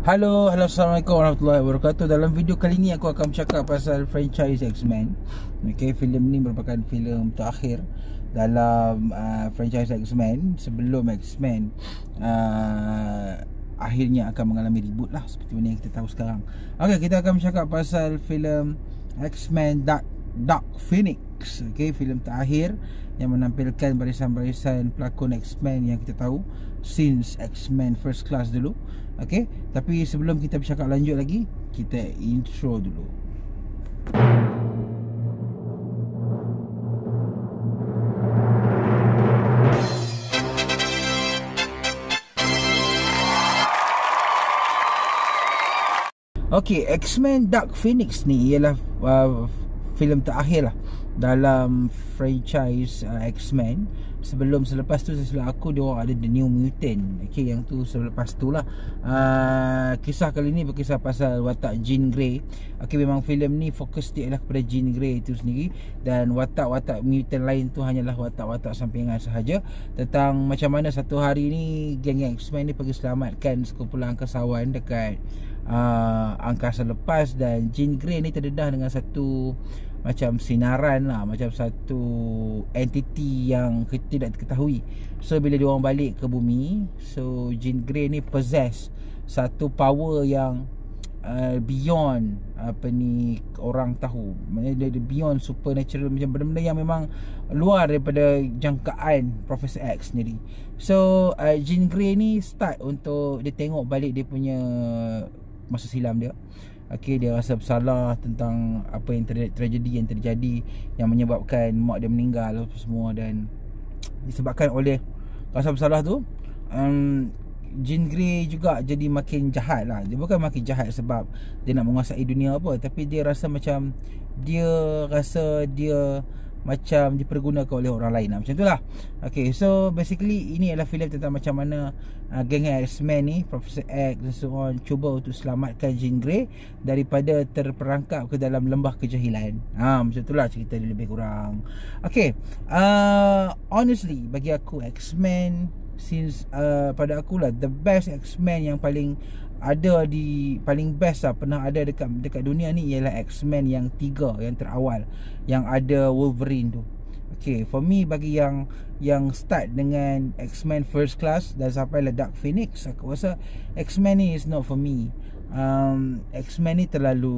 Halo, Assalamualaikum warahmatullahi wabarakatuh. Dalam video kali ni aku akan bercakap pasal franchise X-Men. Okay, filem ni merupakan filem terakhir dalam franchise X-Men sebelum X-Men akhirnya akan mengalami reboot lah, seperti mana yang kita tahu sekarang. Okay, kita akan bercakap pasal filem X-Men Dark Phoenix. Okay, filem terakhir yang menampilkan barisan-barisan pelakon X-Men yang kita tahu since X-Men First Class dulu. Okay, tapi sebelum kita bercakap lanjut lagi, kita intro dulu. Okay, X-Men Dark Phoenix ni ialah filem terakhir lah dalam franchise X-Men. Selepas tu setelah aku, dia orang ada The New Mutant. Okay, yang tu selepas tu lah. Kisah kali ni berkisah pasal watak Jean Grey. Okay, memang filem ni fokus dia ialah kepada Jean Grey itu sendiri, dan watak-watak mutant lain tu hanyalah watak-watak sampingan sahaja. Tentang macam mana satu hari ni geng X-Men ni pergi selamatkan sekumpulan angkasawan dekat angkasa lepas, dan Jean Grey ni terdedah dengan satu macam sinaran lah, macam satu entiti yang kita tidak ketahui. So bila dia orang balik ke bumi, so Jean Grey ni possess satu power yang beyond apa ni orang tahu. Maksudnya dia beyond supernatural, macam benda-benda yang memang luar daripada jangkaan Professor X sendiri. So Jean Grey ni start untuk dia tengok balik dia punya masa silam dia. Okay, dia rasa bersalah tentang apa yang tragedi yang terjadi yang menyebabkan mak dia meninggal apa semua, dan disebabkan oleh rasa bersalah tu Jean Grey juga jadi makin jahat lah. Dia bukan makin jahat sebab dia nak menguasai dunia apa, tapi dia rasa macam dia macam dipergunakan oleh orang lain lah. Macam tu lah. Okay, so basically ini adalah filem tentang macam mana geng X-Men ni, Professor X dan so on, cuba untuk selamatkan Jean Grey daripada terperangkap ke dalam lembah kejahilan. Macam tu lah cerita dia lebih kurang. Okay, honestly bagi aku X-Men since pada aku lah the best X-Men yang paling best lah pernah ada dekat dunia ni ialah X-Men yang 3, yang terawal, yang ada Wolverine tu. Okay, for me bagi yang start dengan X-Men First Class dan sampai lah Dark Phoenix, aku rasa X-Men ni is not for me. X-Men ni terlalu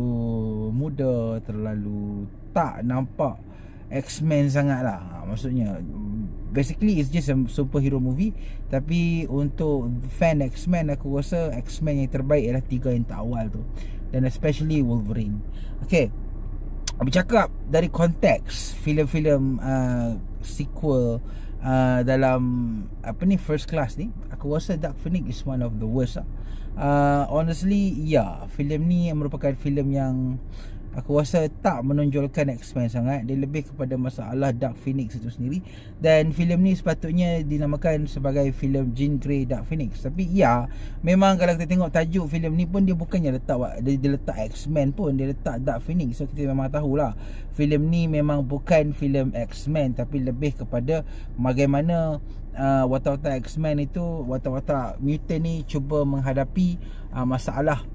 muda, terlalu tak nampak X-Men sangat lah. Maksudnya basically it's just a superhero movie, tapi untuk fan X-Men, aku rasa X-Men yang terbaik ialah 3 yang terawal tu, dan especially Wolverine. Okay, bercakap dari konteks filem-filem sequel dalam apa ni First Class ni, aku rasa Dark Phoenix is one of the worst lah. Honestly, filem ni merupakan filem yang aku rasa tak menonjolkan X-Men sangat. Dia lebih kepada masalah Dark Phoenix itu sendiri. Dan filem ni sepatutnya dinamakan sebagai filem Jean Grey Dark Phoenix. Tapi memang kalau kita tengok tajuk filem ni pun, dia bukannya dia letak X-Men pun, dia letak Dark Phoenix. So kita memang tahulah filem ni memang bukan filem X-Men, tapi lebih kepada bagaimana watak-watak X-Men itu, watak-watak mutant ni cuba menghadapi masalah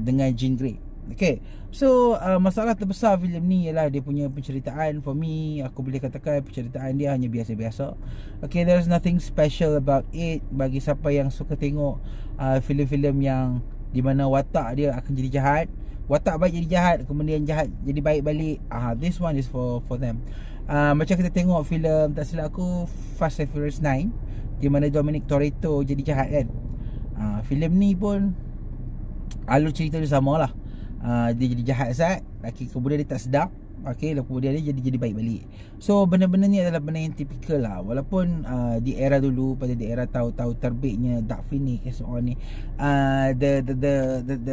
dengan Jean Grey. Okay, so masalah terbesar filem ni ialah dia punya penceritaan. For me, aku boleh katakan penceritaan dia hanya biasa-biasa. Okay, there's nothing special about it. Bagi siapa yang suka tengok filem-filem yang di mana watak dia akan jadi jahat, watak baik jadi jahat, kemudian jahat jadi baik balik, this one is for them. Macam kita tengok filem, tak silap aku, Fast and Furious 9, di mana Dominic Toretto jadi jahat kan. Filem ni pun alur cerita dia sama lah. Dia jadi jahat saat, kemudian dia tak sedap. Okay, kemudian dia jadi baik balik. So benda-benda ni adalah benda yang tipikal lah. Walaupun di era dulu, pada di era tahu-tahu terbitnya Dark Phoenix and so on ni, the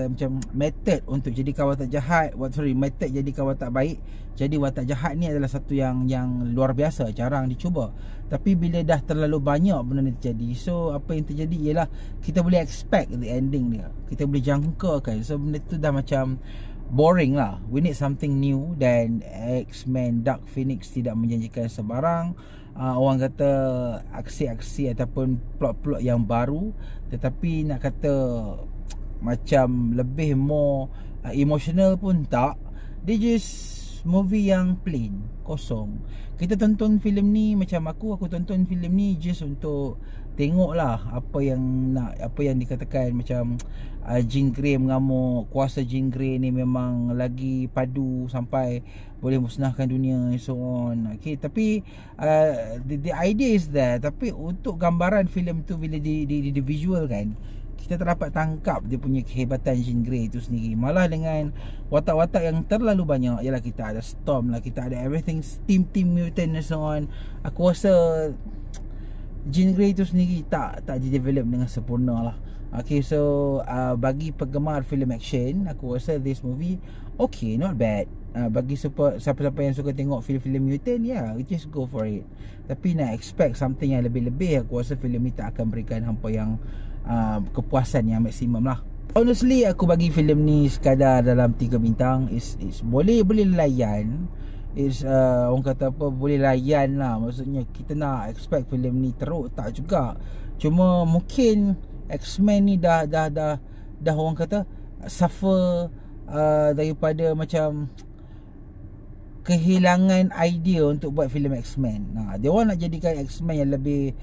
macam method untuk jadikan watak jahat, method jadikan watak baik jadi watak jahat ni adalah satu yang luar biasa, jarang dicuba. Tapi bila dah terlalu banyak benda ni terjadi, so apa yang terjadi ialah kita boleh expect the ending dia, kita boleh jangkakan. So benda tu dah macam boring lah. We need something new. Dan X-Men Dark Phoenix tidak menjanjikan sebarang orang kata aksi-aksi ataupun plot-plot yang baru, tetapi nak kata macam lebih more emotional pun tak. Dia just movie yang plain, kosong. Kita tonton filem ni, macam aku tonton filem ni just untuk tengok lah apa yang dikatakan macam Jean Grey mengamuk, kuasa Jean Grey ni memang lagi padu sampai boleh musnahkan dunia and so on. Okay, tapi the idea is there. Tapi untuk gambaran filem tu bila di visual kan, kita tak dapat tangkap dia punya kehebatan Jean Grey itu sendiri. Malah dengan watak-watak yang terlalu banyak, ialah kita ada Storm lah, kita ada everything, team mutant and so on. Aku rasa Jean Grey itu sendiri tak di-develop dengan sempurna lah. Okay, so bagi penggemar filem action, aku rasa this movie okay, not bad. Bagi siapa-siapa yang suka tengok filem-filem mutant, just go for it. Tapi nak expect something yang lebih-lebih, aku rasa filem ni tak akan berikan hampa yang kepuasan yang maksimum lah. Honestly, aku bagi filem ni sekadar dalam 3 bintang. It's boleh layan. It's orang kata apa, boleh layan lah. Maksudnya kita nak expect filem ni teruk, tak juga. Cuma mungkin X-Men ni dah orang kata suffer daripada macam kehilangan idea untuk buat filem X-Men. Dia orang nak jadikan X-Men yang lebih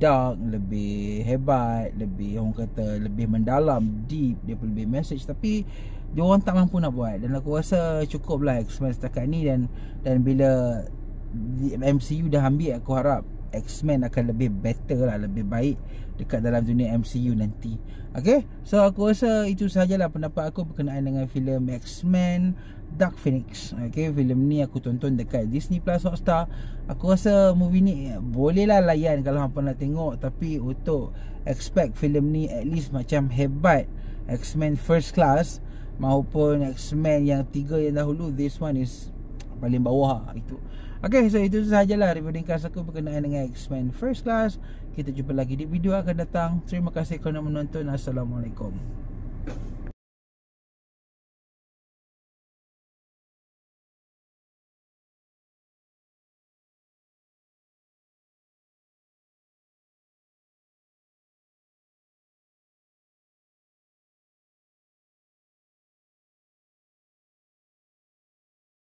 dark, lebih hebat, lebih orang kata lebih mendalam, deep, dia lebih message, tapi dia orang tak mampu nak buat. Dan aku rasa cukuplah X-Men setakat ni, dan bila MCU dah ambil, aku harap X-Men akan lebih better lah, lebih baik dekat dalam dunia MCU nanti. Okay, so aku rasa itu sahajalah pendapat aku berkenaan dengan filem X-Men Dark Phoenix. Okay, filem ni aku tonton dekat Disney Plus Hotstar. Aku rasa movie ni bolehlah layan kalau hampa nak tengok, tapi untuk expect filem ni at least macam hebat X-Men First Class maupun X-Men yang 3 yang dahulu, this one is paling bawah itu. Okay, so itu sahajalah review ringkas aku berkenaan dengan X-Men First Class. Kita jumpa lagi di video akan datang. Terima kasih kerana menonton. Assalamualaikum.